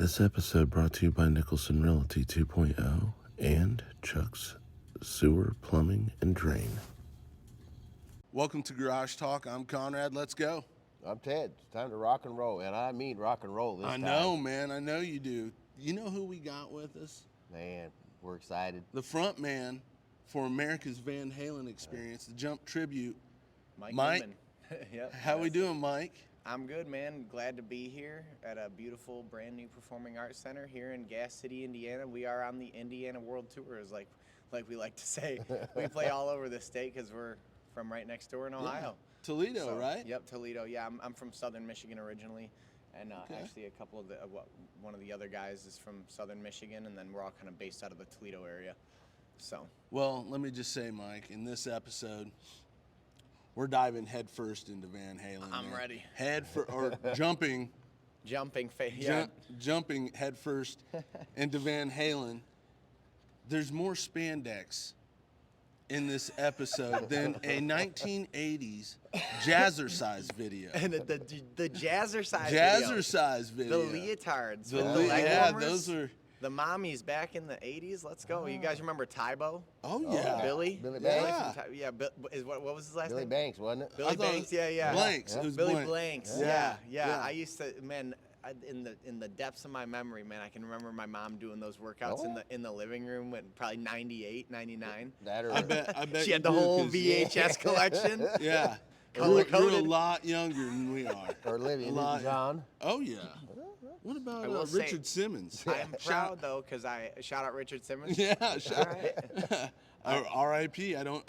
This episode brought to you by Nicholson Realty 2.0 and Chuck's Sewer, Plumbing, and Drain. Welcome to Garage Talk. I'm Conrad. Let's go. I'm Ted. It's time to rock and roll, and I mean rock and roll this time. I know, man. I know you do. You know who we got with us? Man, we're excited. The front man for America's Van Halen experience, the Jump Tribute. Mike. Yep. How we doing, Mike? I'm good, man. Glad to be here at a beautiful, brand new performing arts center here in Gas City, Indiana. We are on the Indiana World Tours, like we like to say. We play all over the state because we're from right next door in Ohio. Yeah. Toledo, right? Yep, Toledo. Yeah, I'm from Southern Michigan originally, and Okay. actually a couple of one of the other guys is from Southern Michigan, and then we're all kind of based out of the Toledo area. So. Well, let me just say, Mike, in this episode, we're diving headfirst into Van Halen. I'm man. ready. Jumping Yeah. Jumping headfirst into Van Halen. There's more spandex in this episode than a 1980s jazzercise video. And the jazzercise Jazzercise video. The leotards The with the leg yeah, warmers. those are. The mommies back in the 80s. Let's go. You guys remember Tybo? Oh yeah, Billy? Billy Billy Banks. from what was his last Billy name? Banks, wasn't it? Billy I thought Banks, yeah. Blanks. Yeah. It was Billy Blanks. Blanks. Yeah. Yeah. I used to, man, in the depths of my memory, man, I can remember my mom doing those workouts in the living room when probably 98, 99. That or I bet She had you the do, whole 'cause- VHS collection. Yeah. Color You're a coded. lot younger than we are. or Olivia A lot. Newton-John. Oh yeah. What about I will say- Richard Simmons? I am proud though, because I shout out Richard Simmons. Yeah, shout All right. R.I.P. I don't.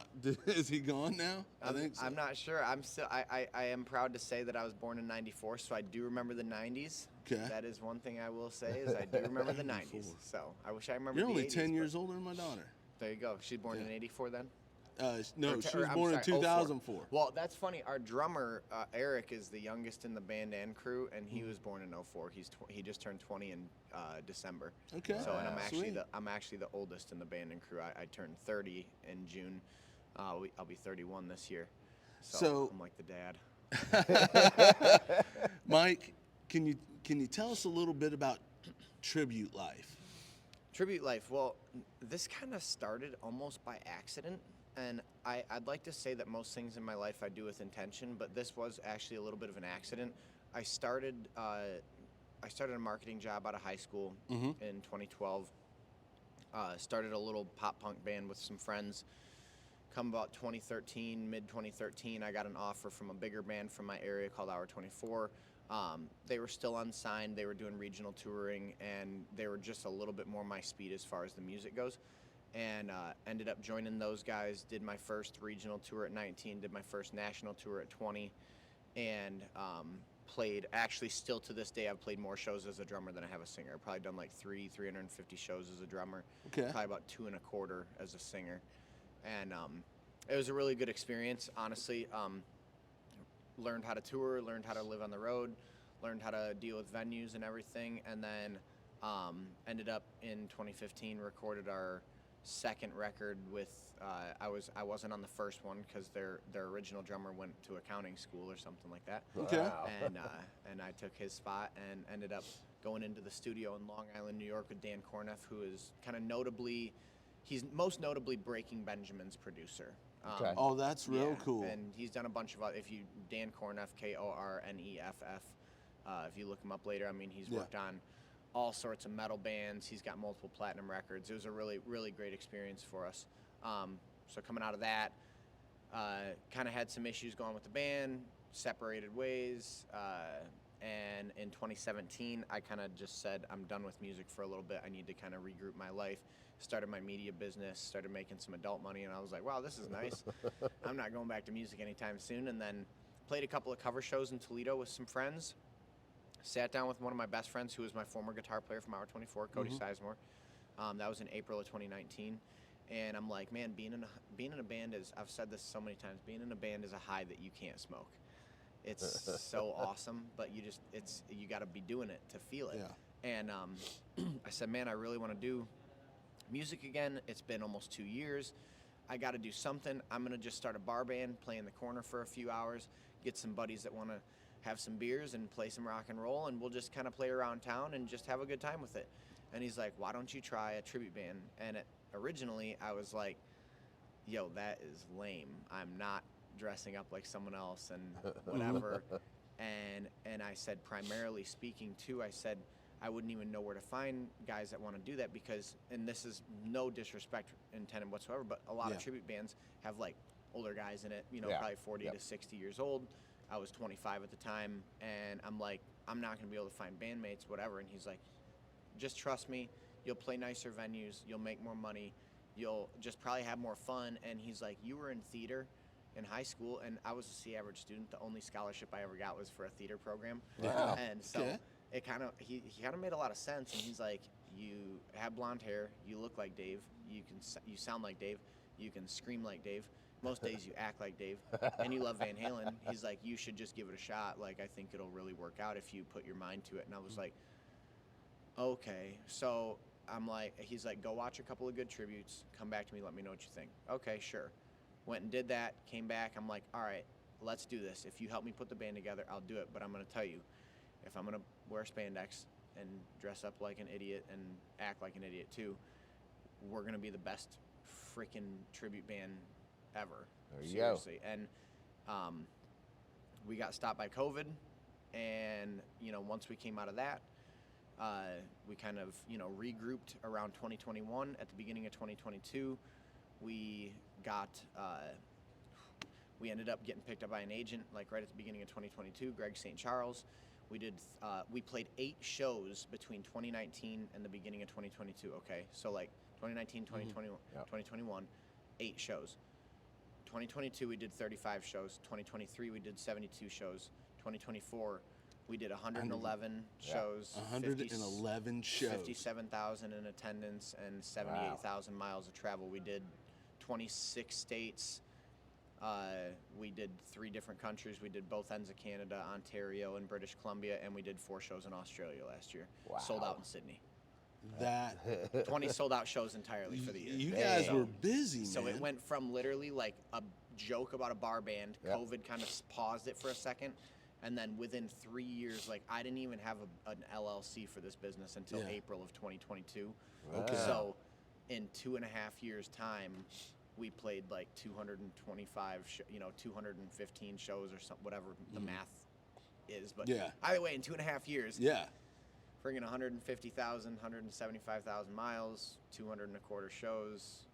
Is he gone now? I think so. I'm not sure. I'm still. I am proud to say that I was born in '94, so I do remember the '90s. Okay. That is one thing I will say is I do remember the '90s. So I wish I remember. You're the only 80s, 10 but years older than my daughter. There you go. She's born Yeah. in '84 then. No, Or she or was I'm born in sorry, 2004. Well, that's funny. Our drummer Eric is the youngest in the band and crew, and he was born in '04. He just turned 20 in December. Okay. So and Sweet. I'm actually the oldest in the band and crew. I turned 30 in June. I'll be 31 this year. So- I'm like the dad. Mike, can you tell us a little bit about Tribute Life? Tribute Life. Well, this kind of started almost by accident, and I'd like to say that most things in my life I do with intention, but this was actually a little bit of an accident. I started a marketing job out of high school in 2012. Started a little pop punk band with some friends. Come about 2013, mid 2013, I got an offer from a bigger band from my area called Hour 24. They were still unsigned. They were doing regional touring, and they were just a little bit more my speed as far as the music goes. And ended up joining those guys. Did my first regional tour at 19. Did my first national tour at 20, and played. Actually, still to this day, I've played more shows as a drummer than I have a singer. I've probably done like 350 shows as a drummer. Okay. Probably about 2.25 as a singer, and it was a really good experience. Honestly. Learned how to tour, learned how to live on the road, learned how to deal with venues and everything, and then ended up in 2015 recorded our second record with I wasn't on the first one because their original drummer went to accounting school or something like that. Okay. Wow. And I took his spot and ended up going into the studio in Long Island, New York with Dan Corneff, who is kind of he's most notably Breaking Benjamin's producer. Okay. Oh, that's real cool. And he's done a bunch of Dan Corneff, Korneff. If you look him up later, I mean, he's worked on all sorts of metal bands. He's got multiple platinum records. It was a really, really great experience for us. So coming out of that, kind of had some issues going with the band, separated ways. And in 2017, I kind of just said, I'm done with music for a little bit. I need to kind of regroup my life. Started my media business, started making some adult money, and I was like, wow, this is nice. I'm not going back to music anytime soon. And then played a couple of cover shows in Toledo with some friends. Sat down with one of my best friends, who was my former guitar player from Hour 24, Cody Sizemore. That was in April of 2019. And I'm like, man, being in a band is, I've said this so many times, being in a band is a high that you can't smoke. It's so awesome, but you got to be doing it to feel it. Yeah. And I said, man, I really want to do music again. It's been almost 2 years. I got to do something. I'm going to just start a bar band, play in the corner for a few hours, get some buddies that want to have some beers and play some rock and roll, and we'll just kind of play around town and just have a good time with it. And he's like, why don't you try a tribute band? And originally I was like, yo, that is lame. I'm not dressing up like someone else and whatever. and I said, primarily speaking too, I said, I wouldn't even know where to find guys that want to do that because, and this is no disrespect intended whatsoever, but a lot of tribute bands have like older guys in it, you know, probably 40 to 60 years old. I was 25 at the time, and I'm like, I'm not going to be able to find bandmates, whatever. And he's like, just trust me, you'll play nicer venues, you'll make more money, you'll just probably have more fun. And he's like, you were in theater in high school, and I was a C average student. The only scholarship I ever got was for a theater program. Wow. And so it kind of, he kind of made a lot of sense. And he's like, you have blonde hair, you look like Dave, you sound like Dave, you can scream like Dave. Most days you act like Dave, and you love Van Halen. He's like, you should just give it a shot. Like, I think it'll really work out if you put your mind to it. And I was like, okay. So I'm like, he's like, go watch a couple of good tributes, come back to me, let me know what you think. Okay, sure. Went and did that, came back. I'm like, all right, let's do this. If you help me put the band together, I'll do it. But I'm going to tell you, if I'm going to wear spandex and dress up like an idiot and act like an idiot too, we're going to be the best freaking tribute band ever. There you seriously. And we got stopped by COVID, and you know, once we came out of that, we kind of, you know, regrouped around 2021. At the beginning of 2022, we got we ended up getting picked up by an agent like right at the beginning of 2022, Greg St. Charles. We played 8 shows between 2019 and the beginning of 2022. Okay, so like 2019, 2020, 2021, 8 shows. 2022 we did 35 shows. 2023 we did 72 shows. 2024 we did 111 shows. 111 shows. 57,000 in attendance and 78,000 miles of travel. We did 26 states. We did 3 different countries. We did both ends of Canada, Ontario, and British Columbia, and we did 4 shows in Australia last year. Wow. Sold out in Sydney. That 20 sold out shows entirely for the year. you guys were busy, man. So it went from literally like a joke about a bar band. COVID kind of paused it for a second. And then within 3 years, like I didn't even have an LLC for this business until April of 2022. Okay. So in 2.5 years time, we played like 225, 215 shows or something, whatever the math is. But either way, in 2.5 years, friggin' 150,000, 175,000 miles, 225 shows.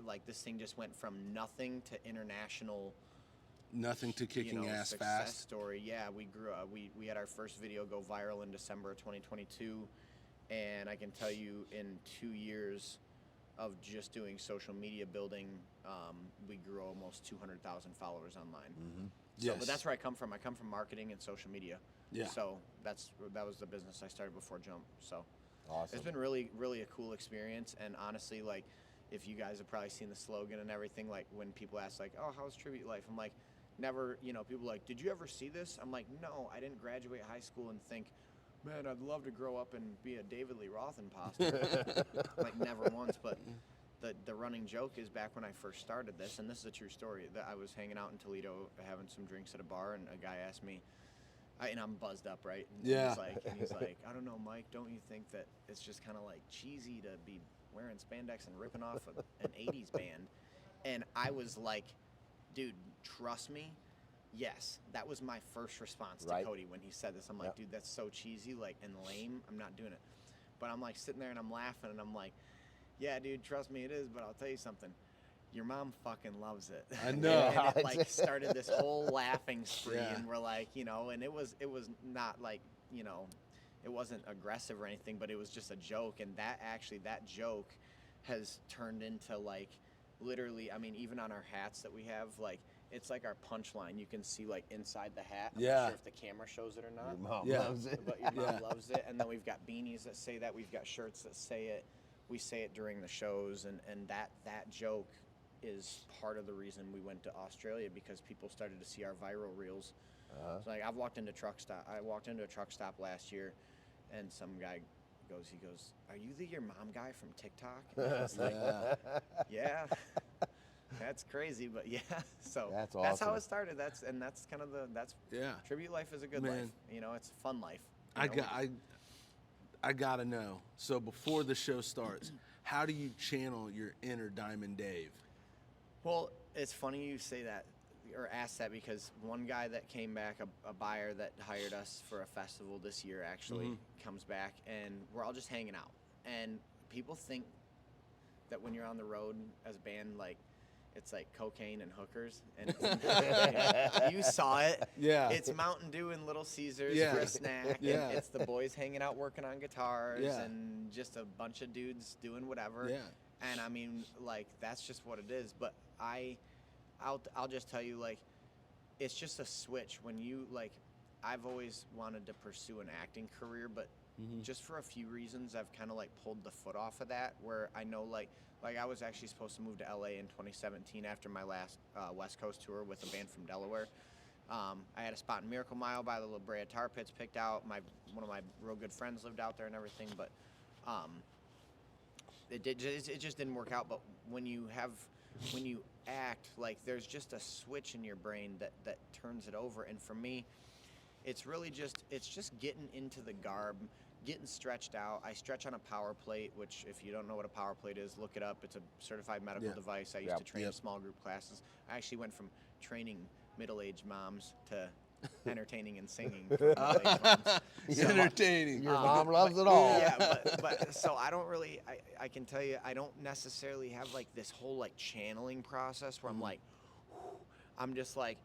Like this thing just went from nothing to international. Nothing to kicking ass success fast. Story. Yeah, we grew up. We had our first video go viral in December of 2022, and I can tell you in 2 years of just doing social media building, we grew almost 200,000 followers online. So, but that's where I come from. I come from marketing and social media. Yeah. So that was the business I started before Jump. So awesome. It's been really, really a cool experience. And honestly, like, if you guys have probably seen the slogan and everything, like when people ask like, oh, how's tribute life? I'm like, never, people are like, did you ever see this? I'm like, no, I didn't graduate high school and think, man, I'd love to grow up and be a David Lee Roth imposter. Like never once. But the running joke is back when I first started this, and this is a true story, that I was hanging out in Toledo having some drinks at a bar, and a guy asked me, and I'm buzzed up, right? And he's like, I don't know, Mike, don't you think that it's just kind of like cheesy to be wearing spandex and ripping off an 80s band? And I was like, dude, trust me. Yes, that was my first response to Cody when he said this. I'm like, dude, that's so cheesy, like, and lame. I'm not doing it. But I'm like sitting there and I'm laughing and I'm like, yeah, dude, trust me, it is. But I'll tell you something. Your mom fucking loves it. I know. And it like started this whole laughing spree, and we're like, and it was not like, it wasn't aggressive or anything, but it was just a joke. And that joke has turned into like, literally, I mean, even on our hats that we have, like, it's like our punchline. You can see like inside the hat. I'm not sure if the camera shows it or not. Your mom loves it. But your mom loves it. And then we've got beanies that say that. We've got shirts that say it. We say it during the shows, and that joke is part of the reason we went to Australia, because people started to see our viral reels. So like I walked into a truck stop last year, and some guy goes, "Are you your mom guy from TikTok?" And I was like, yeah. That's crazy, but yeah. So That's that's how awesome. it started. That's kind of tribute life is a good Man. life. You know, it's a fun life. I gotta know. So before the show starts, how do you channel your inner Diamond Dave? Well, it's funny you say that or ask that because one guy that came back, a buyer that hired us for a festival this year actually comes back, and we're all just hanging out. And people think that when you're on the road as a band, like it's like cocaine and hookers, and it's, you saw it. Yeah. It's Mountain Dew and Little Caesars Yeah. for a snack. Yeah. And it's the boys hanging out working on guitars Yeah. and just a bunch of dudes doing whatever. Yeah. And I mean, like that's just what it is. But I'll just tell you, like, it's just a switch when you like. I've always wanted to pursue an acting career, but just for a few reasons, I've kind of like pulled the foot off of that. Where I know, like I was actually supposed to move to LA in 2017 after my last West Coast tour with a band from Delaware. I had a spot in Miracle Mile by the La Brea Tar Pits picked out. One of my real good friends lived out there and everything, but it just didn't work out. But when you act, like there's just a switch in your brain that turns it over. And for me, it's really just getting into the garb, getting stretched out. I stretch on a power plate, which if you don't know what a power plate is, look it up. It's a certified medical device. I used to train small group classes. I actually went from training middle-aged moms to entertaining and singing for middle-aged moms. So, Entertaining. Your mom loves it all. yeah, but so I don't really, I can tell you, I don't necessarily have like this whole like channeling process where I'm like, I'm just like,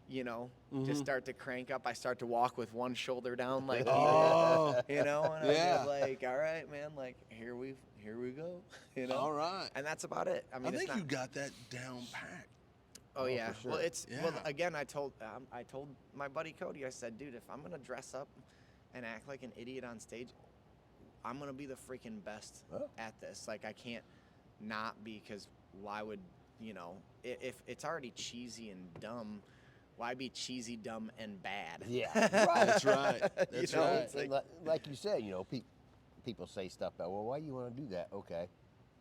you know, just start to crank up. I start to walk with one shoulder down, like, you know, and I'm just like, all right, man, like here we go, you know. All right. And that's about it. I mean, I it's think not, you got that down pat. Oh yeah. for sure. Well, it's well Yeah. again. I told my buddy Cody. I said, dude, if I'm gonna dress up and act like an idiot on stage, I'm gonna be the freaking best at this. Like I can't not be, because why would if it's already cheesy and dumb, why be cheesy, dumb, and bad? Yeah, That's right. That's You know, right. it's And like you said, people say stuff about, well, why do you want to do that? Okay,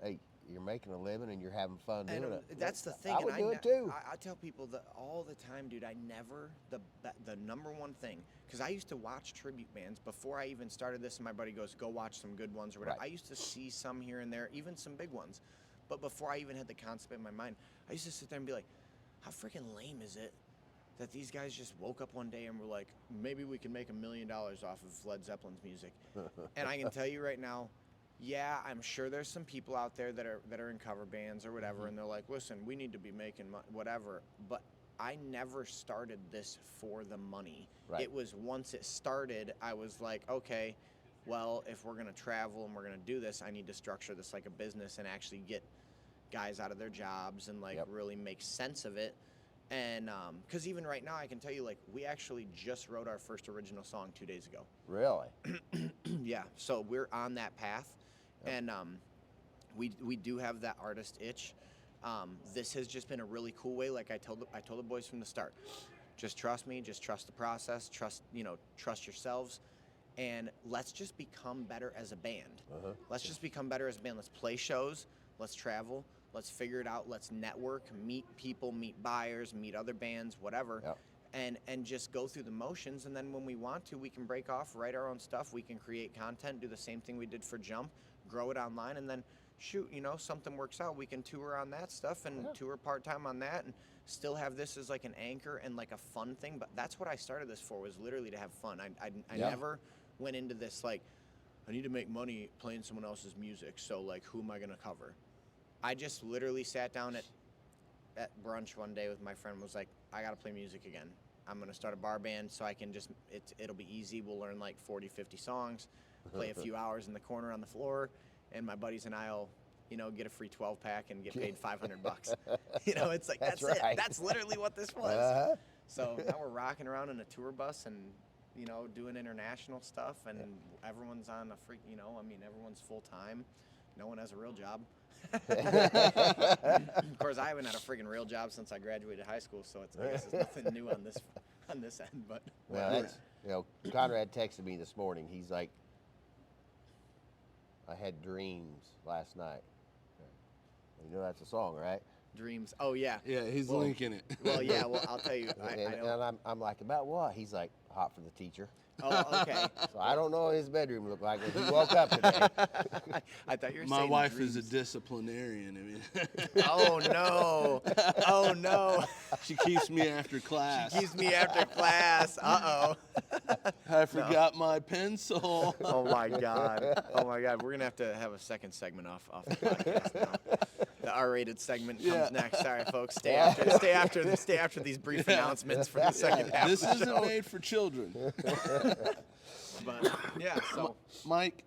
hey, you're making a living and you're having fun doing And it. that's the thing. I would and do it too. I tell people that all the time, dude. I never the number one thing, because I used to watch tribute bands before I even started this. And my buddy goes, "Go watch some good ones or whatever." Right. I used to see some here and there, even some big ones. But before I even had the concept in my mind, I used to sit there and be like, "How freaking lame is it that these guys just woke up one day and were like, maybe we can make $1 million off of Led Zeppelin's music?" And I can tell you right now, yeah, I'm sure there's some people out there that are in cover bands or whatever, and they're like, listen, we need to be making whatever. But I never started this for the money. Right. It was once it started, I was like, okay, well, if we're going to travel and we're going to do this, I need to structure this like a business and actually get guys out of their jobs and like really make sense of it. And because even right now, I can tell you, like, we actually just wrote our first original song 2 days ago. Really? Yeah, so we're on that path. And we do have that artist itch. This has just been a really cool way. Like I told the boys from the start, just trust me, just trust the process, trust yourselves, and let's just become better as a band. Let's just become better as a band. Let's play shows, let's travel, let's figure it out, let's network, meet people, meet buyers, meet other bands, whatever. And just go through the motions, and then when we want to, we can break off, write our own stuff, we can create content, do the same thing we did for Jump, grow it online, and then shoot, something works out, we can tour on that stuff and tour part-time on that and still have this as like an anchor and like a fun thing. But that's what I started this for, was literally to have fun. I never went into this like, I need to make money playing someone else's music, so like who am I gonna cover? I just literally sat down at brunch one day with my friend, was like, I gotta play music again. I'm gonna start a bar band so I can just, it'll be easy. We'll learn like 40, 50 songs, play a few hours in the corner on the floor, and my buddies and I'll, get a free 12-pack and get paid $500. It's like, that's right. it. That's literally what this was. So now we're rocking around in a tour bus and, doing international stuff, and everyone's on a everyone's full-time. No one has a real job. Of course, I haven't had a freaking real job since I graduated high school, so I guess it's nothing new on this end. But Well, Conrad texted me this morning. He's like, I had dreams last night. You know that's a song, right? Dreams. Oh yeah. Yeah, he's Well, linking it. Well, yeah. Well, I'll tell you. I don't. And I'm like, about what? He's like, hot for the teacher. Oh, okay. So I don't know what his bedroom looked like when he woke up today. I thought you were My saying wife dreams. is a disciplinarian. I mean, Oh no! Oh no! she keeps me after class. She keeps me after class. Uh oh. I forgot my pencil. Oh my god. Oh my god. We're gonna have to have a second segment off the podcast now. The R-rated segment comes Yeah. next. Sorry, folks. Stay after these brief announcements for the second half. This of the isn't show. made for children. But yeah. So Mike,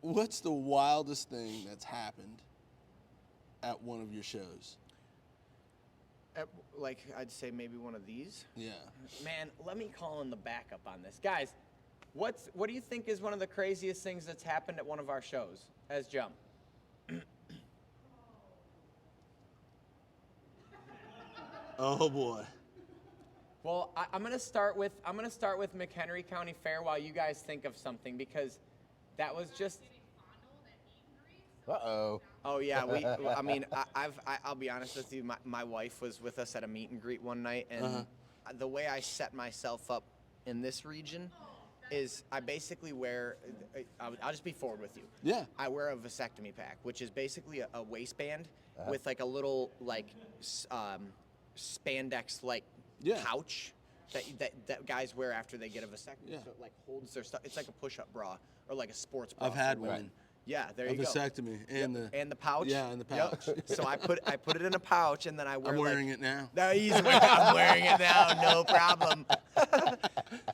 what's the wildest thing that's happened at one of your shows? like I'd say maybe one of these. Yeah. Man, let me call in the backup on this, guys. What do you think is one of the craziest things that's happened at one of our shows as Jump? Oh boy. Well, I'm gonna start with McHenry County Fair while you guys think of something, because that was just. Uh-oh. Oh yeah, I'll be honest with you. My wife was with us at a meet and greet one night, and the way I set myself up in this region is I basically wear. I'll just be forward with you. Yeah. I wear a vasectomy pack, which is basically a waistband with like a little like spandex like pouch that guys wear after they get a vasectomy. Yeah. So it like holds their stuff. It's like a push-up bra or like a sports bra. I've had for women. one. Yeah, there A you go. vasectomy and the pouch. Yeah, and the pouch. Yep. So I put it in a pouch, and then I wear. I'm wearing it now. No, I'm wearing it now, no problem.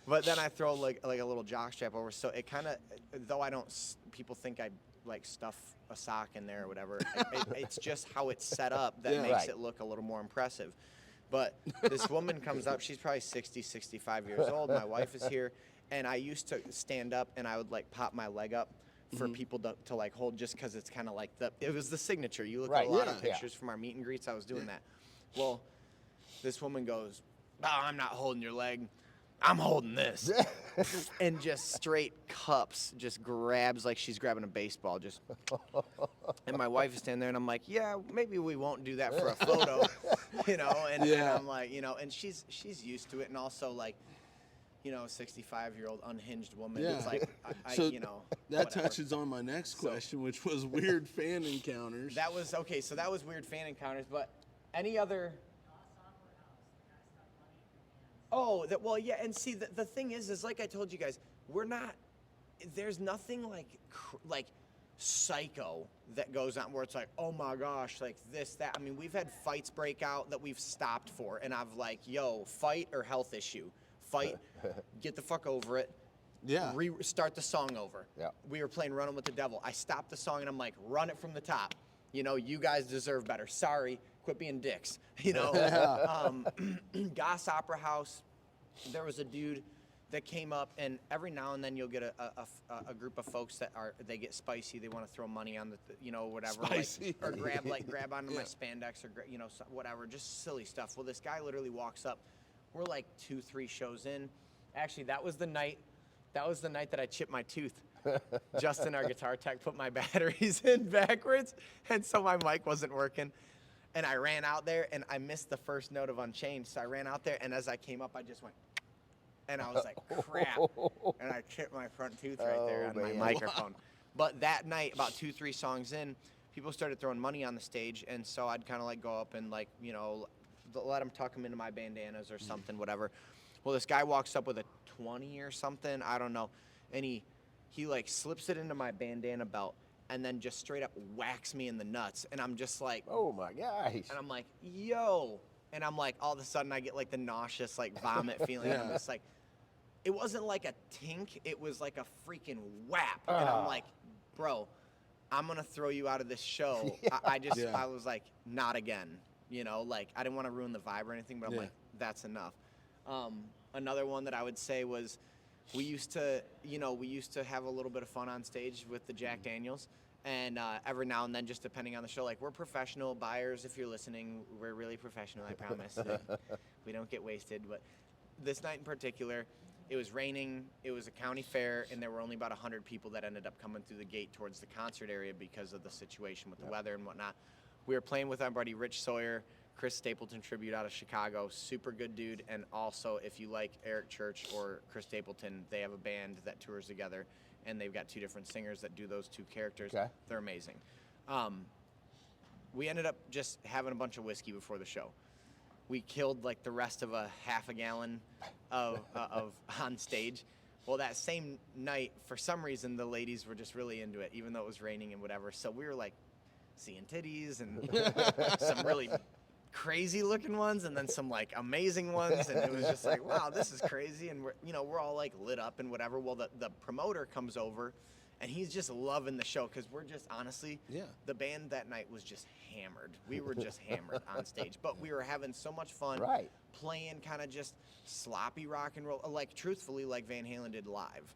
But then I throw like a little jock strap over, so it kind of, though I don't, people think I like stuff a sock in there or whatever. It's just how it's set up that makes it look a little more impressive. Like this woman comes up, she's probably 60, 65 years old. My wife is here, and I used to stand up and I would like pop my leg up for people to like hold, just because it's kind of like it was the signature. You look at a lot of pictures from our meet and greets, I was doing that. Well, this woman goes, "Oh, I'm not holding your leg. I'm holding this." And just straight cups, just grabs like she's grabbing a baseball. Just. And my wife is standing there, and I'm like, yeah, maybe we won't do that for a photo, and I'm like, and she's used to it, and also like, 65-year-old unhinged woman. Yeah. It's like, So that that touches on my next question, which was weird fan encounters. That was okay. So that was weird fan encounters, but any other? Oh, well, yeah. And see, the thing is like I told you guys, we're not. There's nothing like psycho that goes on where it's like, oh my gosh, like this, that. I mean, we've had fights break out that we've stopped for, and I've like, yo, fight or health issue. Fight, get the fuck over it. Yeah. Start the song over. Yeah. We were playing Running with the Devil. I stopped the song and I'm like, run it from the top. You guys deserve better. Sorry, quit being dicks. Goss Opera House, there was a dude that came up, and every now and then you'll get a group of folks they get spicy. They want to throw money on whatever. Spicy. Or grab onto my spandex or, whatever, just silly stuff. Well, this guy literally walks up. We're like 2-3 shows in. Actually, that was the night that I chipped my tooth. Justin, our guitar tech, put my batteries in backwards, and so my mic wasn't working. And I ran out there, and I missed the first note of Unchained. So I ran out there, and as I came up, I just went, and I was like, crap. And I chipped my front tooth right there on my microphone. But that night, about 2-3 songs in, people started throwing money on the stage, and so I'd kind of like go up and like, let them tuck them into my bandanas or something, whatever. Well, this guy walks up with a 20 or something, I don't know, and he like slips it into my bandana belt and then just straight up whacks me in the nuts, and I'm just like, oh my gosh. And I'm like, yo, and I'm like, all of a sudden I get like the nauseous like vomit feeling. And I'm just like, it wasn't like a tink, it was like a freaking whap, and I'm like, bro, I'm gonna throw you out of this show. I was like, not again. Like I didn't want to ruin the vibe or anything, but I'm like, that's enough. Another one that I would say was, we used to have a little bit of fun on stage with the Jack Daniels, and every now and then, just depending on the show, like we're professional buyers. If you're listening, we're really professional, I promise. We don't get wasted. But this night in particular, it was raining, it was a county fair, and there were only about 100 people that ended up coming through the gate towards the concert area because of the situation with the weather and whatnot. we were playing with our buddy Rich Sawyer, Chris Stapleton tribute out of Chicago, super good dude. And also, if you like Eric Church or Chris Stapleton, they have a band that tours together, and they've got 2 different singers that do those 2 characters. Okay. They're amazing. We ended up just having a bunch of whiskey before the show. We killed like the rest of a half a gallon of on stage. Well, that same night, for some reason, the ladies were just really into it, even though it was raining and whatever. So we were like seeing titties and some really crazy looking ones, and then some like amazing ones, and it was just like, wow, this is crazy. And we're all like lit up and whatever. Well, the promoter comes over, and he's just loving the show because we're just honestly, the band that night was just hammered. We were just hammered on stage, but we were having so much fun playing kind of just sloppy rock and roll, like truthfully, like Van Halen did live.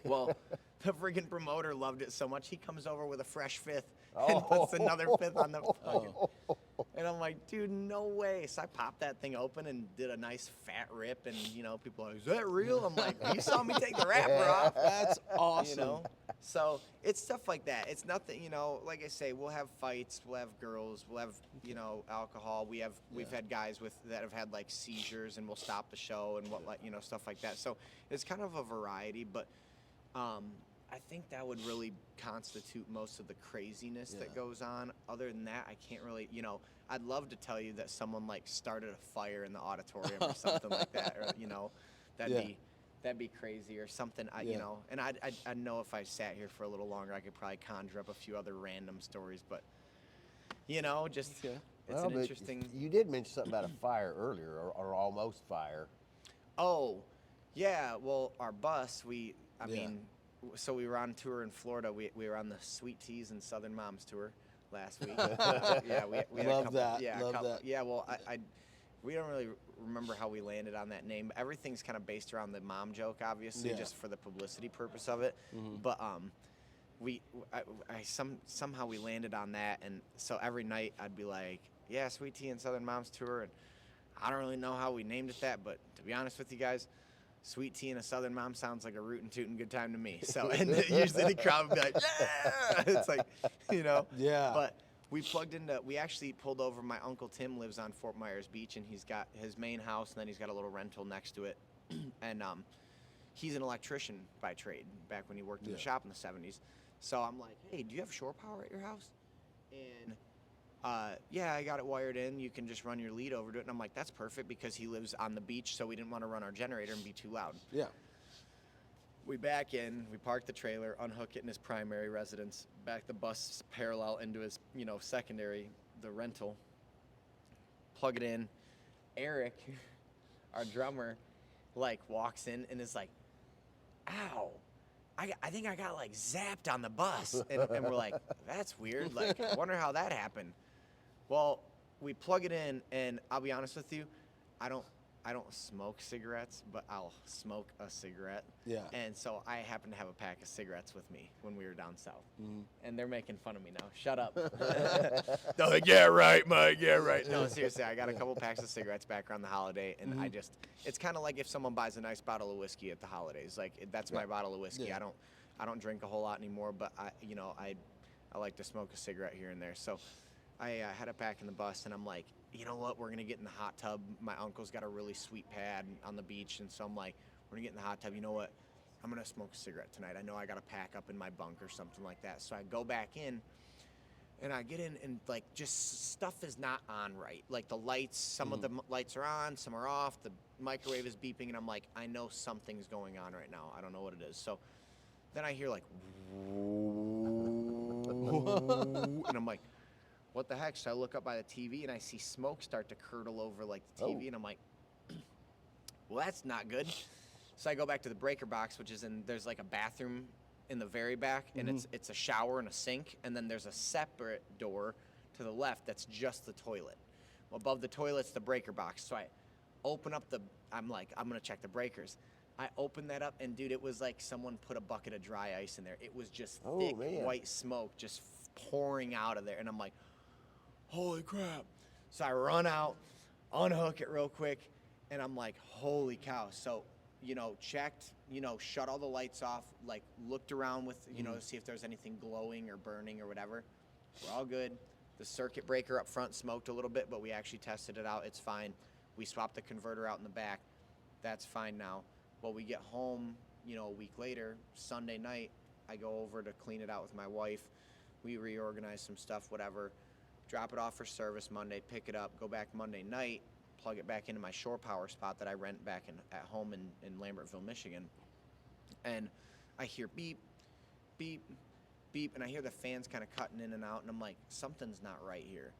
Well, the friggin' promoter loved it so much, he comes over with a fresh 5th and puts another 5th on the fucking. And I'm like, dude, no way. So I popped that thing open and did a nice fat rip, and people are like, is that real? I'm like, you saw me take the wrapper off. That's awesome. So it's stuff like that. It's nothing, like I say, we'll have fights, we'll have girls, we'll have, alcohol. We've had guys that have had like seizures, and we'll stop the show and stuff like that. So it's kind of a variety, but I think that would really constitute most of the craziness that goes on. Other than that, I can't really, I'd love to tell you that someone like started a fire in the auditorium or something like that, or that'd be crazy or something. And I know if I sat here for a little longer, I could probably conjure up a few other random stories, but it's an interesting. You did mention something about a fire earlier, or almost fire. Oh, yeah. Well, our bus, so we were on tour in Florida. We were on the Sweet Teas and Southern Moms tour last week. We had Love a couple, that. Yeah, Love that. Yeah, well, we don't really remember how we landed on that name. Everything's kind of based around the mom joke, obviously, just for the publicity purpose of it. But somehow we landed on that, and so every night I'd be like, yeah, Sweet Tea and Southern Moms tour, and I don't really know how we named it that, but to be honest with you guys, Sweet Tea and a Southern Mom sounds like a rootin' tootin' good time to me. So, and usually the crowd would be like, yeah! It's like, Yeah. But we actually pulled over. My Uncle Tim lives on Fort Myers Beach, and he's got his main house, and then he's got a little rental next to it. And he's an electrician by trade, back when he worked in the shop in the 70s. So I'm like, hey, do you have shore power at your house? And yeah, I got it wired in. You can just run your lead over to it. And I'm like, that's perfect, because he lives on the beach, so we didn't want to run our generator and be too loud. Yeah. We back in, we park the trailer, unhook it in his primary residence, back the bus parallel into his, secondary, the rental, plug it in. Eric, our drummer, walks in and is like, ow. I think I got zapped on the bus. And we're like, that's weird. I wonder how that happened. Well, we plug it in, and I'll be honest with you, I don't smoke cigarettes, but I'll smoke a cigarette. Yeah. And so I happen to have a pack of cigarettes with me when we were down south. And they're making fun of me now. Shut up. They're like, yeah, right, Mike, yeah, right. No, seriously, I got a couple packs of cigarettes back around the holiday, and it's kind of like if someone buys a nice bottle of whiskey at the holidays. That's my bottle of whiskey. Yeah. I don't drink a whole lot anymore, but I like to smoke a cigarette here and there. So I had a pack in the bus, and I'm like, you know what, we're going to get in the hot tub. My uncle's got a really sweet pad on the beach, and so I'm like, we're going to get in the hot tub. You know what, I'm going to smoke a cigarette tonight. I know I got a pack up in my bunk or something like that. So I go back in, and I get in, and just stuff is not on right. The lights, some of the lights are on, some are off. The microwave is beeping, and I'm like, I know something's going on right now. I don't know what it is. So then I hear and I'm like, what the heck? So I look up by the TV, and I see smoke start to curdle over the TV, and I'm like, well, that's not good. So I go back to the breaker box, which is there's a bathroom in the very back, and it's a shower and a sink, and then there's a separate door to the left that's just the toilet. Well, above the toilet's the breaker box. So I open up I'm like, I'm gonna check the breakers. I opened that up, and dude, it was like someone put a bucket of dry ice in there. It was just thick white smoke just pouring out of there, and I'm like, holy crap. So I run out, unhook it real quick, and I'm like, holy cow. So, checked, shut all the lights off, looked around with, to see if there's anything glowing or burning or whatever. We're all good. The circuit breaker up front smoked a little bit, but we actually tested it out. It's fine. We swapped the converter out in the back. That's fine now. Well, we get home, a week later, Sunday night, I go over to clean it out with my wife. We reorganize some stuff, whatever. Drop it off for service Monday, pick it up, go back Monday night, plug it back into my shore power spot that I rent back at home in Lambertville, Michigan. And I hear beep, beep, beep, and I hear the fans kind of cutting in and out, and I'm like, something's not right here.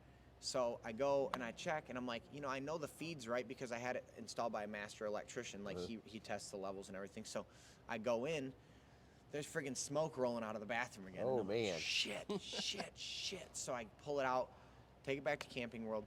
So I go and I check, and I'm like, I know the feed's right because I had it installed by a master electrician. Like, he tests the levels and everything. So I go in, there's friggin' smoke rolling out of the bathroom again. Oh, and I'm like, man. Shit. So I pull it out, take it back to Camping World.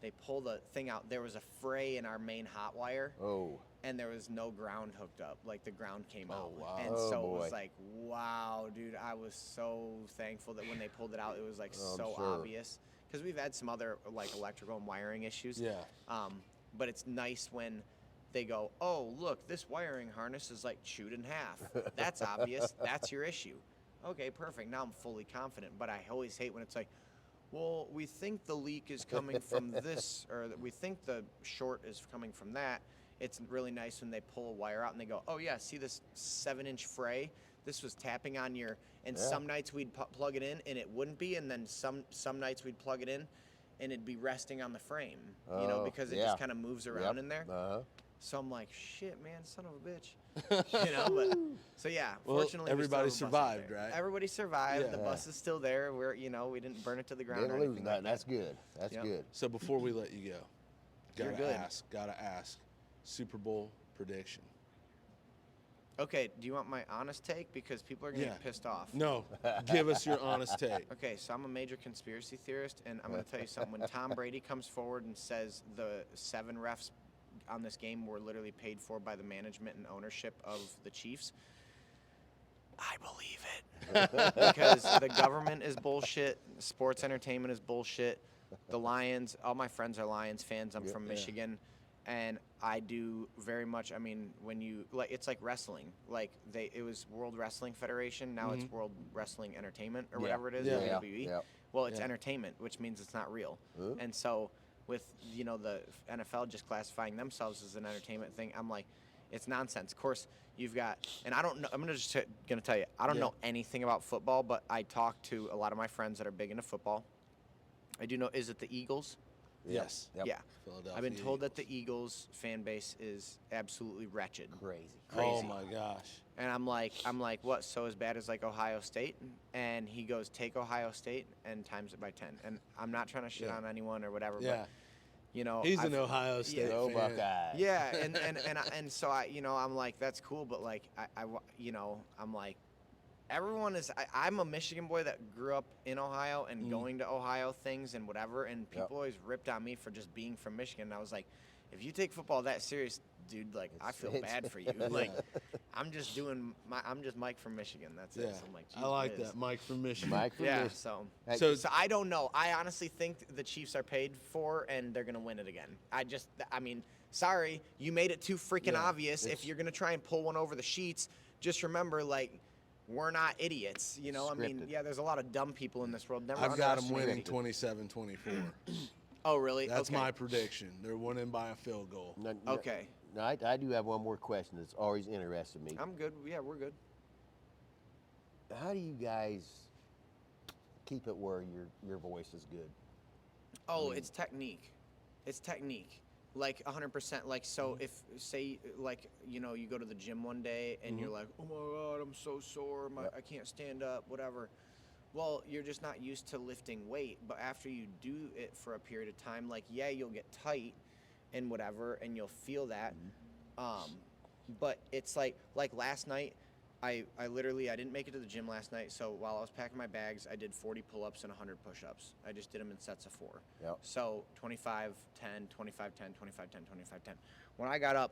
They pull the thing out. There was a fray in our main hot wire. Oh. And there was no ground hooked up. Like, the ground came out. Wow. And Oh, so boy. it was like, wow, dude. I was so thankful that when they pulled it out, it was like Oh, I'm so sure. obvious. Because we've had some other like electrical and wiring issues. Yeah. But it's nice when they go, oh, look, this wiring harness is like chewed in half. That's obvious. That's your issue. Okay, perfect. Now I'm fully confident. But I always hate when it's like, well, we think the leak is coming from this, or we think the short is coming from that. It's really nice when they pull a wire out and they go, oh, yeah, see this 7-inch fray? This was tapping on your, and Yeah. some nights we'd plug it in and it wouldn't be, and then some nights we'd plug it in and it'd be resting on the frame, Oh, because it yeah. just kind of moves around Yep. in there. Uh-huh. So I'm like, shit, man, son of a bitch. But so yeah, Well, fortunately, everybody we still have a bus out survived, there. right? Everybody survived. Yeah. The bus is still there. We're, we didn't burn it to the ground. Didn't or lose anything nothing. like That's good. That's Yep. good. So before we let you go, You're good. gotta ask, Super Bowl prediction. Okay, do you want my honest take? Because people are gonna Yeah. get pissed off. No, give us your honest take. Okay, so I'm a major conspiracy theorist, and I'm going to tell you something. When Tom Brady comes forward and says the 7 refs on this game were literally paid for by the management and ownership of the Chiefs, I believe it. Because the government is bullshit, sports entertainment is bullshit. The Lions, all my friends are Lions fans. I'm from Michigan. And I do very much, when you, like, it's like wrestling. Like, it was World Wrestling Federation, now it's World Wrestling Entertainment, or whatever it is, Yeah. WWE. Yeah. Well, it's Yeah. entertainment, which means it's not real. Huh? And so, with, the NFL just classifying themselves as an entertainment thing, I'm like, it's nonsense. Of course, you've got, and I don't know, I'm just going to tell you, I don't know anything about football, but I talk to a lot of my friends that are big into football. I do know, is it the Eagles? Yes. Yep. Yeah. Philadelphia I've been told that Eagles. the Eagles fan base is absolutely wretched. Crazy. Oh crazy. my gosh. And I'm like, what? So as bad as like Ohio State? And he goes, take Ohio State and times it by 10. And I'm not trying to shit on anyone or whatever, Yeah. but He's an Ohio State Go fan. Buckeyes. yeah, and so I'm like, that's cool, but like I'm like, everyone is. I'm a Michigan boy that grew up in Ohio and going to Ohio things and whatever, and people always ripped on me for just being from Michigan. And I was like, if you take football that serious, dude, like I feel bad for you. Like I'm just Mike from Michigan. That's Yeah. it. So I'm like, I like geez that. Mike from Michigan. Mike from Yeah. Mich- So. Hey, So- So I don't know. I honestly think the Chiefs are paid for, and they're gonna win it again. Sorry, you made it too freaking Yeah, obvious. If you're gonna try and pull one over the sheets, just remember, like, we're not idiots. Scripted. Yeah, there's a lot of dumb people in this world. Never I've got them underestimate winning it. 27-24. Oh, really? That's okay. my prediction. They're winning by a field goal. Okay. No, I do have one more question that's always interested me. I'm good. Yeah, we're good. How do you guys keep it where your voice is good? Oh, it's technique. It's technique. Like 100%. Like, so if, say, like, you go to the gym one day and you're like, oh my God, I'm so sore. I can't stand up, whatever. Well, you're just not used to lifting weight. But after you do it for a period of time, like, yeah, you'll get tight and whatever, and you'll feel that. But it's like last night, I literally, I didn't make it to the gym last night, so while I was packing my bags, I did 40 pull-ups and 100 push-ups. I just did them in sets of 4. Yep. So 25, 10, 25, 10, 25, 10, 25, 10. When I got up,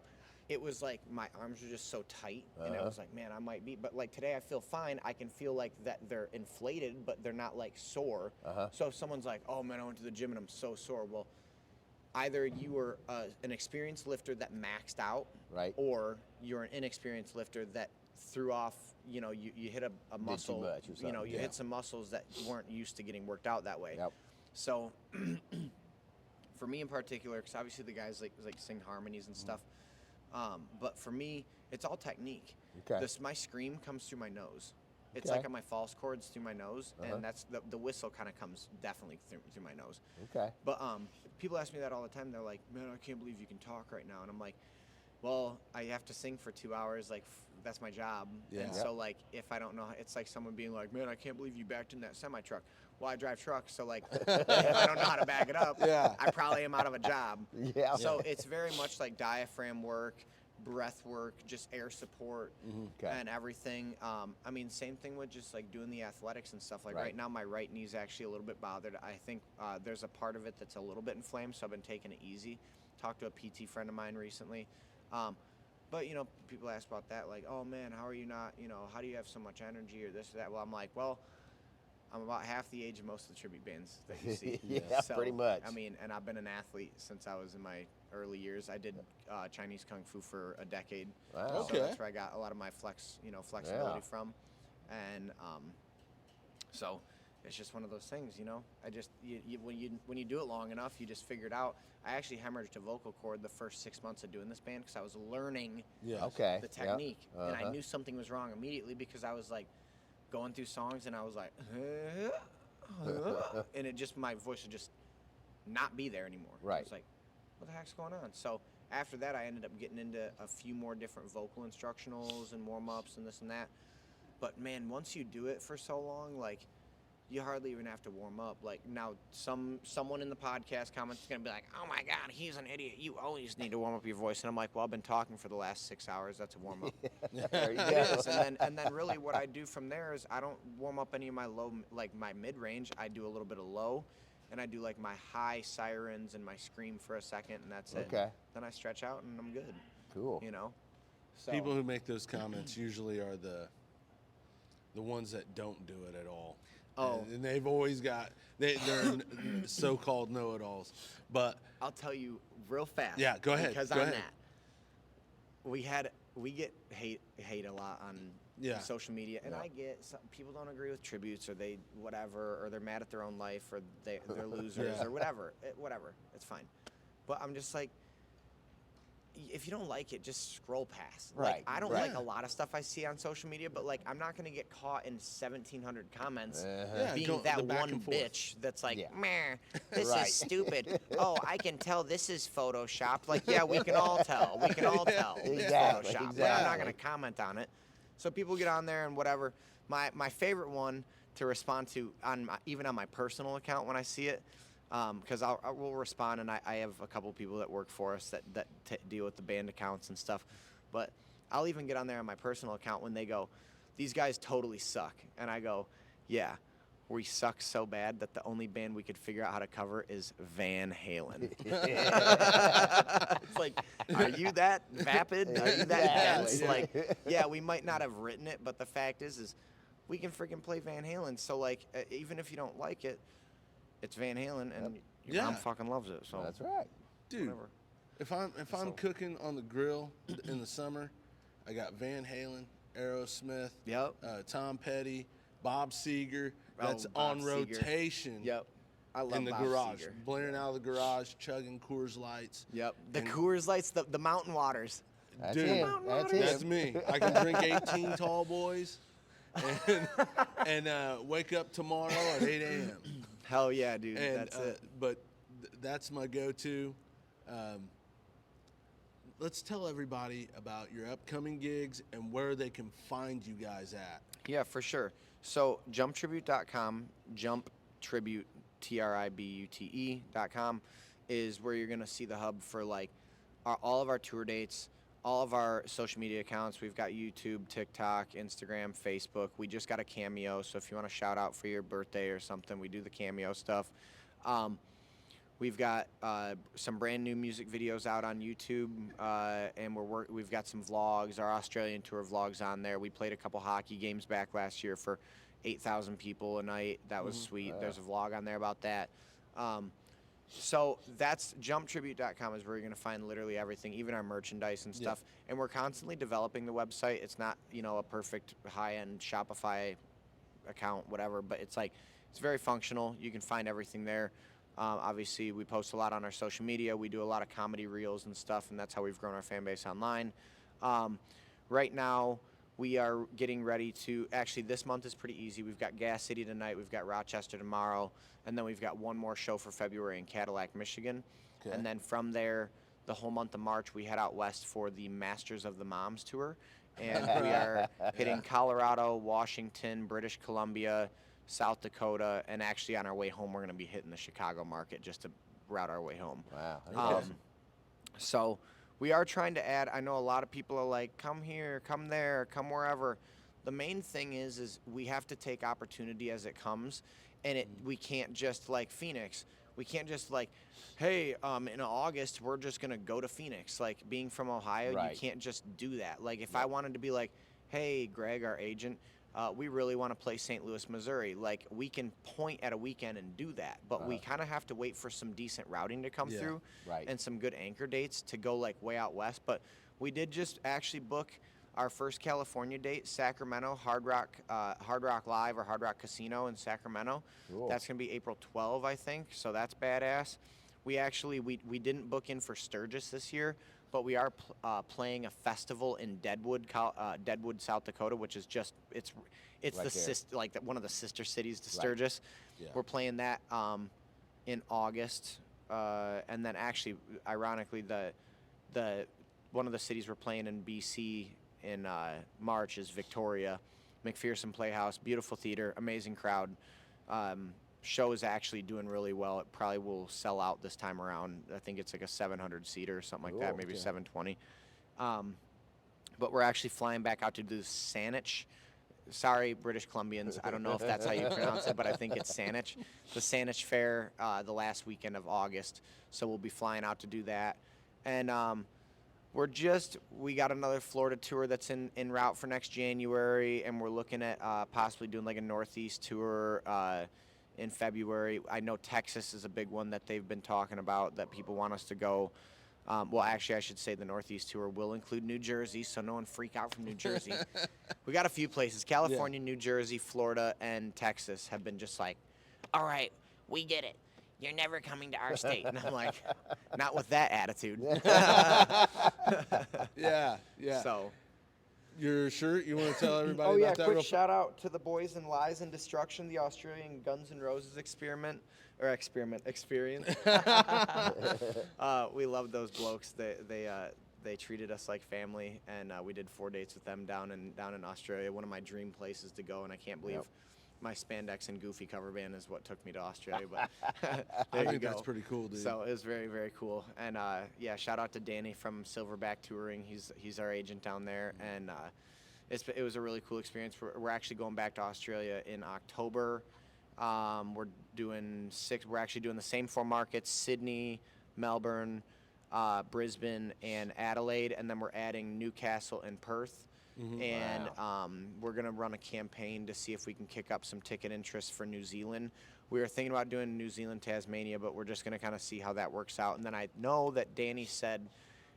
it was like my arms were just so tight, and I was like, man, I might be. But like today, I feel fine. I can feel like that they're inflated, but they're not like sore. So if someone's like, oh man, I went to the gym and I'm so sore, well, either you were an experienced lifter that maxed out, Right. or you're an inexperienced lifter that threw off, you hit a muscle, much or something. you hit some muscles that weren't used to getting worked out that way. Yep. So for me in particular, because obviously the guys like sing harmonies and stuff, but for me, it's all technique. Okay. My scream comes through my nose. It's Okay. like on my false chords through my nose, and that's the whistle kind of comes definitely through my nose. Okay. But people ask me that all the time. They're like, "Man, I can't believe you can talk right now," and I'm like, well, I have to sing for 2 hours. Like, that's my job. Yeah. And so, like, if I don't know, it's like someone being like, man, I can't believe you backed in that semi-truck. Well, I drive trucks, so, like, if I don't know how to back it up, Yeah. I probably am out of a job. Yeah. So it's very much like diaphragm work, breath work, just air support, Okay. and everything. I mean, same thing with just, like, doing the athletics and stuff. Like, right now, my right knee's actually a little bit bothered. I think there's a part of it that's a little bit inflamed, so I've been taking it easy. Talked to a PT friend of mine recently. But, you know, people ask about that, like, oh, man, how are you not, you know, how do you have so much energy or this or that? Well, I'm like, well, I'm about half the age of most of the tribute bands that you see. Yeah, So, pretty much. I mean, and I've been an athlete since I was in my early years. I did Chinese Kung Fu for a decade. Wow. So Okay. that's where I got a lot of my flexibility Yeah. from. And so it's just one of those things, you know. I just when you do it long enough, you just figure it out. I actually hemorrhaged a vocal cord the first 6 months of doing this band because I was learning Yes. Okay. the Yep. technique, and I Uh-huh. knew something was wrong immediately because I was like going through songs and I was like, and it just my voice would just not be there anymore. Right. It's like, what the heck's going on? So after that, I ended up getting into a few more different vocal instructionals and warm ups and this and that. But man, once you do it for so long, like, you hardly even have to warm up. Like, now someone in the podcast comments is gonna be like, "Oh my God, he's an idiot. You always need to warm up your voice." And I'm like, "Well, I've been talking for the last 6 hours. That's a warm up." There you It go. is. And then really what I do from there is I don't warm up any of my low, like my mid range. I do a little bit of low, and I do like my high sirens and my scream for a second, and that's it. Okay. Then I stretch out and I'm good. Cool. You know. So, People who make those comments usually are the ones that don't do it at all. Oh. And they've always got they're so-called know-it-alls. But I'll tell you real fast. Yeah, go ahead, Because go on ahead. that, we get hate a lot on Yeah. social media, and Yeah. I get some people don't agree with tributes, or they whatever, or they're mad at their own life, or they're losers, Yeah. or whatever. Whatever, it's fine. But I'm just like, if you don't like it, just scroll past. Right, Like, I don't right. like a lot of stuff I see on social media, but like, I'm not gonna get caught in 1,700 comments Uh-huh. being go- the that back one and forth. bitch that's like, Yeah. meh, this Right. is stupid. Oh, I can tell this is Photoshopped. Like, yeah, we can all tell. We can all tell it's Exactly, Photoshopped. But I'm not exactly. gonna comment on it. So people get on there and whatever. My favorite one to respond to even on my personal account when I see it, because I will respond, and I have a couple people that work for us that deal with the band accounts and stuff. But I'll even get on there on my personal account when they go, "These guys totally suck," and I go, "Yeah, we suck so bad that the only band we could figure out how to cover is Van Halen." It's like, are you that vapid? Are you that dense? Exactly. Like, yeah, we might not have written it, but the fact is we can freaking play Van Halen. So like, even if you don't like it, it's Van Halen, and your mom Yeah. fucking loves it. So That's right. dude, whatever. if I'm cooking on the grill in the summer, I got Van Halen, Aerosmith, Yep. Tom Petty, Bob Seger. Oh, That's Bob on Seger. rotation. Yep. I love In the Bob garage, Seger. blaring out of the garage, chugging Coors Lights. Yep. The And- Coors Lights, the mountain waters. That's Dude, him. That's him. That's me. I can drink 18 tall boys and wake up tomorrow at 8 a.m. Hell yeah, dude. And, That's it. But that's my go-to. Let's tell everybody about your upcoming gigs and where they can find you guys at. Yeah, for sure. So jumptribute.com, jumptribute, TRIBUTE.com is where you're going to see the hub for like all of our tour dates, all of our social media accounts. We've got YouTube, TikTok, Instagram, Facebook. We just got a Cameo, so if you want to shout out for your birthday or something, we do the Cameo stuff. We've got some brand new music videos out on YouTube, and we've got some vlogs, our Australian tour vlogs on there. We played a couple hockey games back last year for 8,000 people a night. That was sweet. There's a vlog on there about that. So that's jumptribute.com is where you're going to find literally everything, even our merchandise and stuff. And we're constantly developing the website. It's not, a perfect high-end Shopify account, whatever. But it's like it's very functional. You can find everything there. Obviously, we post a lot on our social media. We do a lot of comedy reels and stuff, and that's how we've grown our fan base online. Right now, we are getting ready to, actually this month is pretty easy. We've got Gas City tonight, we've got Rochester tomorrow, and then we've got one more show for February in Cadillac, Michigan. Okay. And then from there, the whole month of March, we head out west for the Masters of the Moms tour. And we are hitting Colorado, Washington, British Columbia, South Dakota, and actually on our way home, we're going to be hitting the Chicago market just to route our way home. Wow. So we are trying to add, I know a lot of people are like, come here, come there, come wherever. The main thing is we have to take opportunity as it comes, and we can't just like Phoenix. We can't just like, hey, in August, we're just going to go to Phoenix. Like being from Ohio, Right. you can't just do that. Like if I wanted to be like, hey, Greg, our agent, we really want to play St. Louis, Missouri. Like we can point at a weekend and do that, but we kind of have to wait for some decent routing to come through and some good anchor dates to go like way out west. But we did just actually book our first California date, Sacramento, Hard Rock Live or Hard Rock Casino in Sacramento. Cool. That's going to be April 12, I think. So that's badass. We actually, we didn't book in for Sturgis this year, but we are playing a festival in Deadwood, South Dakota, which is just, it's right the one of the sister cities to Sturgis. Yeah. We're playing that in August. And then actually, ironically, the one of the cities we're playing in BC in March is Victoria, McPherson Playhouse, beautiful theater, amazing crowd. Show is actually doing really well. It probably will sell out this time around. I think it's like a 700 seater or something like that, maybe 720. But we're actually flying back out to do Saanich. Sorry, British Columbians. I don't know if that's how you pronounce it, but I think it's Saanich. The Saanich Fair, the last weekend of August. So we'll be flying out to do that. And we got another Florida tour that's in route for next January, and we're looking at possibly doing like a Northeast tour in February. I know Texas is a big one that they've been talking about that people want us to go. Well, actually, I should say the Northeast tour will include New Jersey, so no one freak out from New Jersey. We got a few places. California, New Jersey, Florida, and Texas have been just like, all right, we get it. You're never coming to our state. And I'm like, not with that attitude. Yeah. So, Your shirt, you want to tell everybody oh yeah, about that? quick shout out to the Boys in Lies and Destruction, the Australian Guns N' Roses experience. We love those blokes. They treated us like family, and we did 4 dates with them down in Australia. One of my dream places to go, and I can't believe my spandex and Goofy cover band is what took me to Australia. But I think that's pretty cool, dude. So it was very, very cool. And shout out to Danny from Silverback Touring. He's our agent down there, and it was a really cool experience. We're actually going back to Australia in October. We're actually doing the same 4 markets: Sydney, Melbourne, Brisbane, and Adelaide, and then we're adding Newcastle and Perth. Mm-hmm. And we're going to run a campaign to see if we can kick up some ticket interest for New Zealand. We were thinking about doing New Zealand, Tasmania, but we're just going to kind of see how that works out. And then I know that Danny said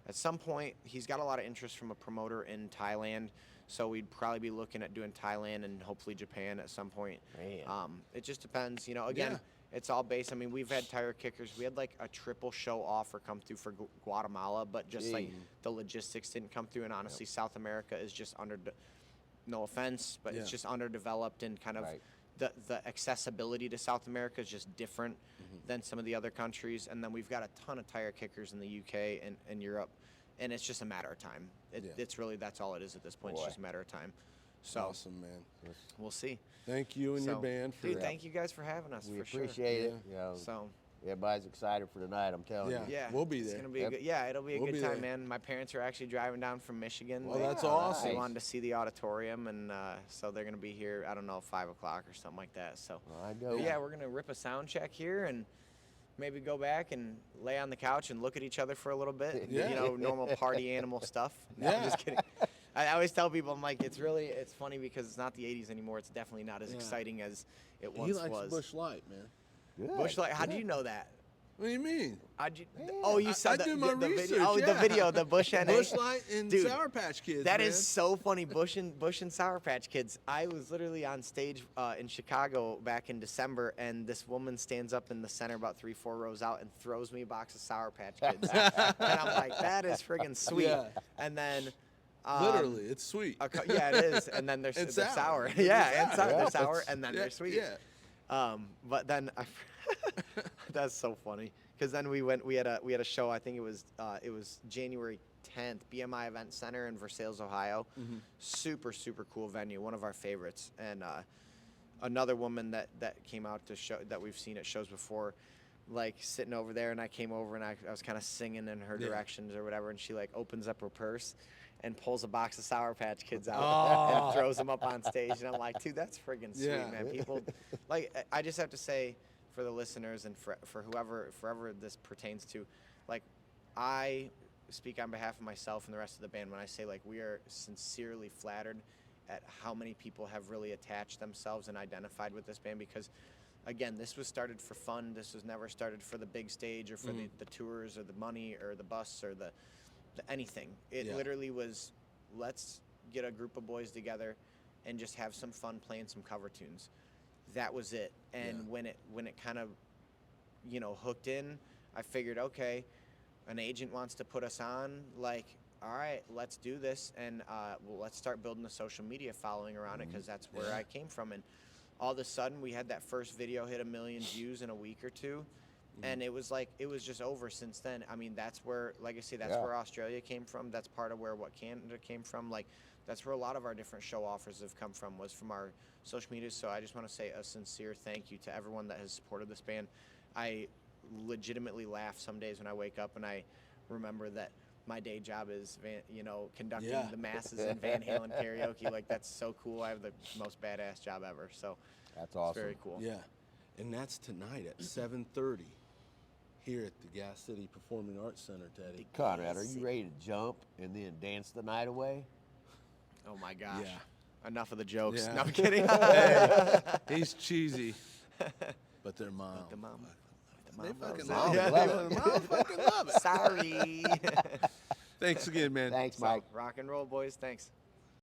at some point he's got a lot of interest from a promoter in Thailand, so we'd probably be looking at doing Thailand and hopefully Japan at some point. It just depends. Again, it's all based. I mean, we've had tire kickers. We had like a triple show offer come through for Guatemala, but just like the logistics didn't come through. And honestly, South America is just no offense, but it's just underdeveloped, and kind of the accessibility to South America is just different than some of the other countries. And then we've got a ton of tire kickers in the UK and Europe, and it's just a matter of time. It's really, that's all it is at this point. It's just a matter of time. So awesome, man. We'll see. Thank you and your band for Dude, thank you guys for having us. We for appreciate it. So everybody's excited for tonight, I'm telling you. yeah, we'll be there. It's gonna be it'll be a good time, man. My parents are actually driving down from Michigan. Well, that's awesome. They wanted to see the auditorium, and so they're gonna be here. I don't know, 5 o'clock or something like that. So I know. yeah, we're gonna rip a sound check here and maybe go back and lay on the couch and look at each other for a little bit. Normal party animal stuff. No, I'm just kidding. I always tell people, I'm like, it's funny because it's not the 80s anymore. It's definitely not as exciting as it once was. He likes Busch Light, man. Good. Busch Light, how do you know that? What do you mean? Oh, you saw I the, do my the research, video. Oh, the yeah. video, the Bush NA. Bush Light and Dude, Sour Patch Kids. That man. is so funny. Bush and Sour Patch Kids. I was literally on stage in Chicago back in December, and this woman stands up in the center about 3-4 rows out and throws me a box of Sour Patch Kids. And I'm like, that is friggin' sweet. Yeah. And then Literally, it's sweet. yeah, it is. And then they're And they're sour. sour. Yeah, and sour. Yeah. They're sour, and then they're sweet. Yeah. But then that's so funny because then we had a show. I think it was January 10th, BMI Event Center in Versailles, Ohio. Mm-hmm. Super cool venue, one of our favorites. And another woman that came out to show that we've seen at shows before, like sitting over there, and I came over and I was kind of singing in her directions or whatever, and she like opens up her purse and pulls a box of Sour Patch Kids out and throws them up on stage. And I'm like, dude, that's friggin' sweet, man. People, like, I just have to say for the listeners and for whoever this pertains to, like, I speak on behalf of myself and the rest of the band when I say, like, we are sincerely flattered at how many people have really attached themselves and identified with this band because, again, this was started for fun. This was never started for the big stage or for the tours or the money or the bus or the anything. It literally was, let's get a group of boys together and just have some fun playing some cover tunes. That was it. And when it kind of, hooked in, I figured, okay, an agent wants to put us on, like, all right, let's do this, and let's start building a social media following around it because that's where I came from. And all of a sudden, we had that first video hit 1 million views in a week or two. And it was just over since then. I mean, that's where, like I say, that's where Australia came from. That's part of what Canada came from. Like, that's where a lot of our different show offers have come from, was from our social media. So I just want to say a sincere thank you to everyone that has supported this band. I legitimately laugh some days when I wake up and I remember that my day job is, conducting the masses in Van Halen karaoke. Like, that's so cool. I have the most badass job ever. So That's awesome. It's very cool. Yeah. And that's tonight at 7:30 here at the Gas City Performing Arts Center, Teddy. Conrad, are you ready to jump and then dance the night away? Oh my gosh. Yeah. Enough of the jokes. Yeah. No, I'm kidding. Hey, he's cheesy, but they're mom. The mom. They fucking Mom love it. love it. Mom fucking love it. Sorry. Thanks again, man. Thanks, Mike. Rock and roll, boys. Thanks.